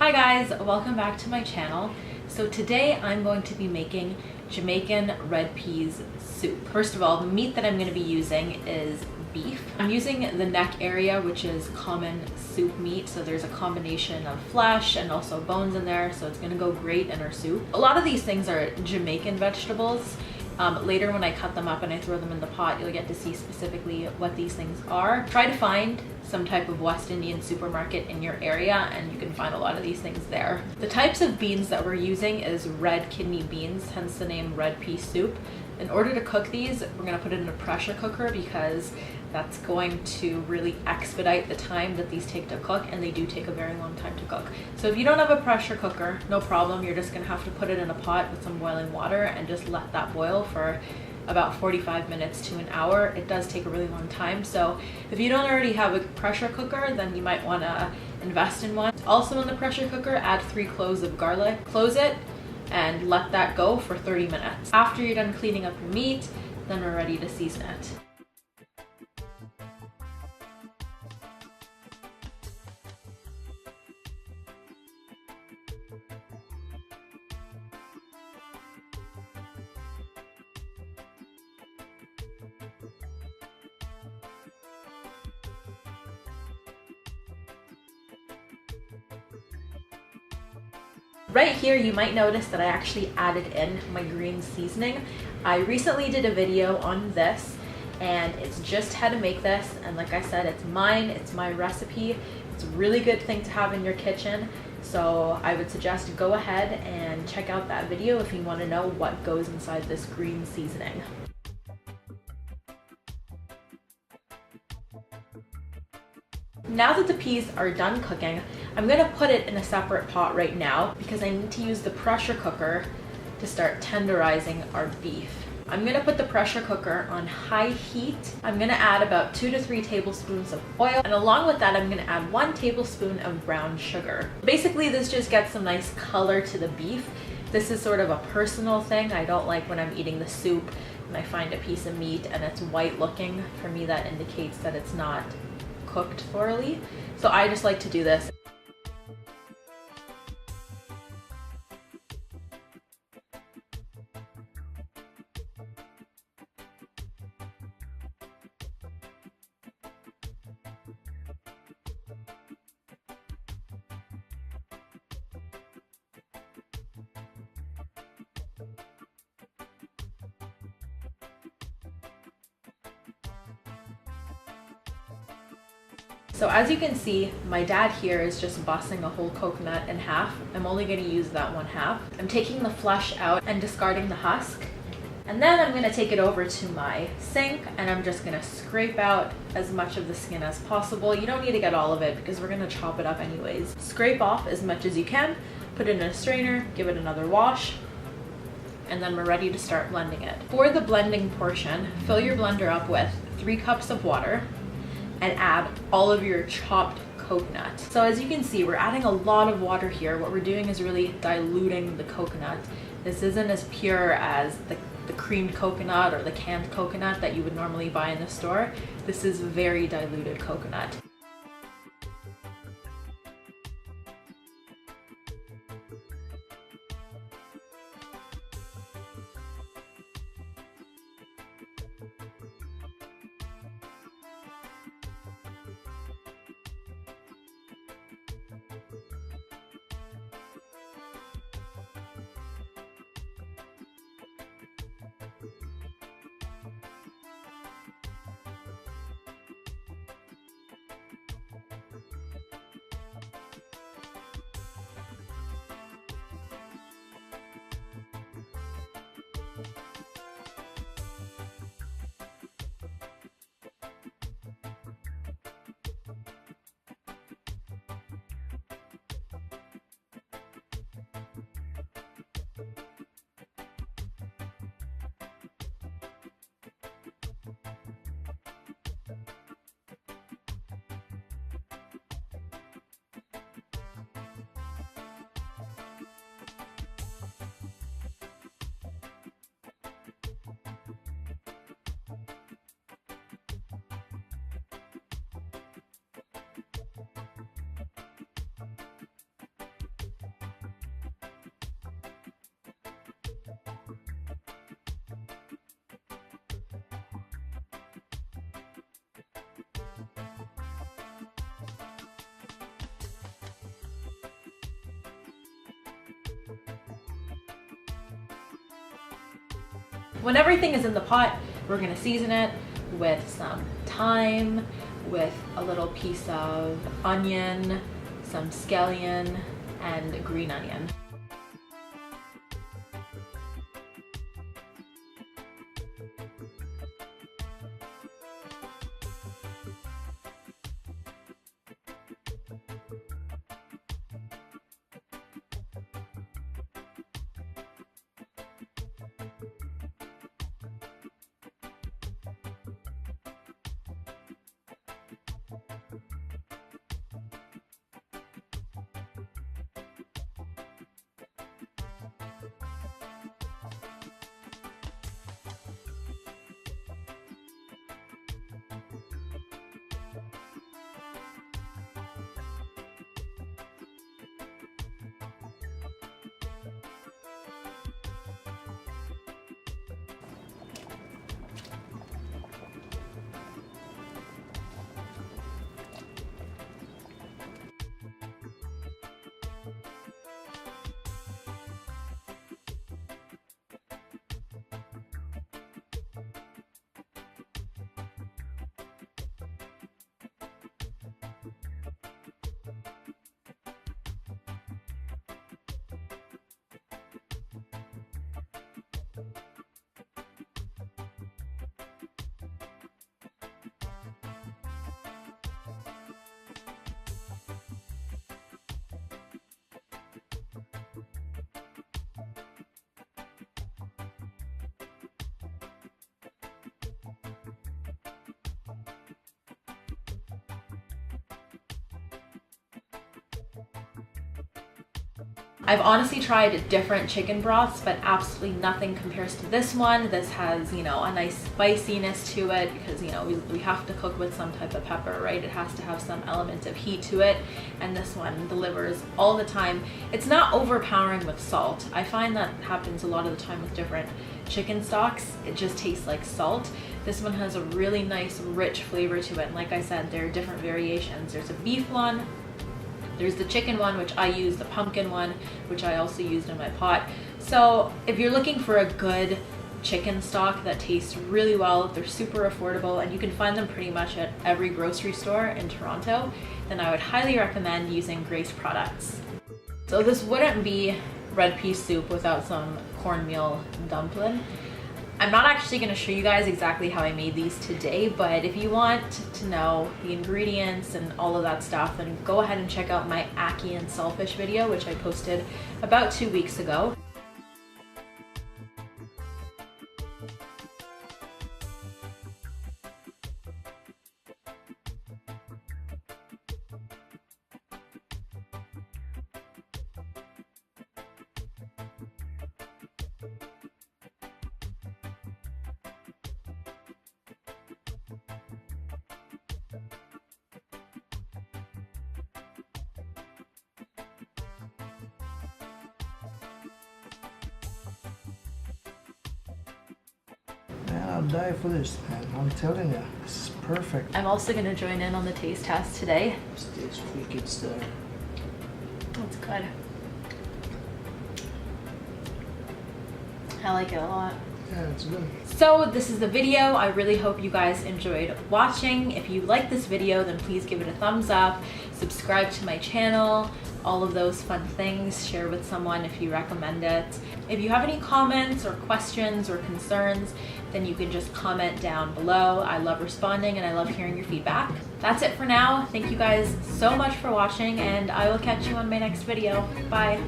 Hi guys, welcome back to my channel. So today I'm going to be making Jamaican red peas soup. First of all, the meat that I'm going to be using is beef. I'm using the neck area, which is common soup meat, so there's a combination of flesh and also bones in there, so it's going to go great in our soup. A lot of these things are Jamaican vegetables. Later when I cut them up and I throw them in the pot, you'll get to see specifically what these things are. Try to find some type of West Indian supermarket in your area and you can find a lot of these things there. The types of beans that we're using is red kidney beans, hence the name red pea soup. In order to cook these, we're going to put it in a pressure cooker because that's going to really expedite the time that these take to cook, and they do take a very long time to cook. So if you don't have a pressure cooker, no problem. You're just going to have to put it in a pot with some boiling water and just let that boil for about 45 minutes to an hour. It does take a really long time. So if you don't already have a pressure cooker, then you might want to invest in one. Also in the pressure cooker, add 3 cloves of garlic, close it, and let that go for 30 minutes. After you're done cleaning up your meat, then we're ready to season it. Right here, you might notice that I actually added in my green seasoning. I recently did a video on this and it's just how to make this, and like I said, it's mine, it's my recipe. It's a really good thing to have in your kitchen, so I would suggest go ahead and check out that video if you want to know what goes inside this green seasoning. Now that the peas are done cooking, I'm going to put it in a separate pot right now because I need to use the pressure cooker to start tenderizing our beef. I'm going to put the pressure cooker on high heat. I'm going to add about 2 to 3 tablespoons of oil, and along with that I'm going to add 1 tablespoon of brown sugar. Basically this just gets some nice color to the beef. This is sort of a personal thing. I don't like when I'm eating the soup and I find a piece of meat and it's white looking. For me that indicates that it's not cooked thoroughly. So I just like to do this. So as you can see, my dad here is just busting a whole coconut in half. I'm only going to use that 1/2. I'm taking the flesh out and discarding the husk. And then I'm going to take it over to my sink and I'm just going to scrape out as much of the skin as possible. You don't need to get all of it because we're going to chop it up anyways. Scrape off as much as you can, put it in a strainer, give it another wash, and then we're ready to start blending it. For the blending portion, fill your blender up with 3 cups of water and add all of your chopped coconut. So as you can see, we're adding a lot of water here. What we're doing is really diluting the coconut. This isn't as pure as the creamed coconut or the canned coconut that you would normally buy in the store. This is very diluted coconut. When everything is in the pot, we're gonna season it with some thyme, with a little piece of onion, some scallion, and green onion. I've honestly tried different chicken broths, but absolutely nothing compares to this one. This has, you know, a nice spiciness to it because, you know, we have to cook with some type of pepper, right? It has to have some element of heat to it, and this one delivers all the time. It's not overpowering with salt. I find that happens a lot of the time with different chicken stocks. It just tastes like salt. This one has a really nice, rich flavor to it, and like I said, there are different variations. There's a beef one, there's the chicken one, which I use, the pumpkin one, which I also used in my pot. So if you're looking for a good chicken stock that tastes really well, they're super affordable, and you can find them pretty much at every grocery store in Toronto, then I would highly recommend using Grace products. So this wouldn't be red pea soup without some cornmeal dumpling. I'm not actually going to show you guys exactly how I made these today, but if you want to know the ingredients and all of that stuff, then go ahead and check out my ackee and saltfish video, which I posted about 2 weeks ago. Man, I'll die for this, man. I'm telling you, this is perfect. I'm also going to join in on the taste test today. Stage freaking stuff. That's good. I like it a lot. Yeah, it's good. So this is the video. I really hope you guys enjoyed watching. If you like this video, then please give it a thumbs up, subscribe to my channel, all of those fun things. Share with someone if you recommend it. If you have any comments or questions or concerns, then you can just comment down below. I love responding and I love hearing your feedback. That's it for now. Thank you guys so much for watching, and I will catch you on my next video. Bye.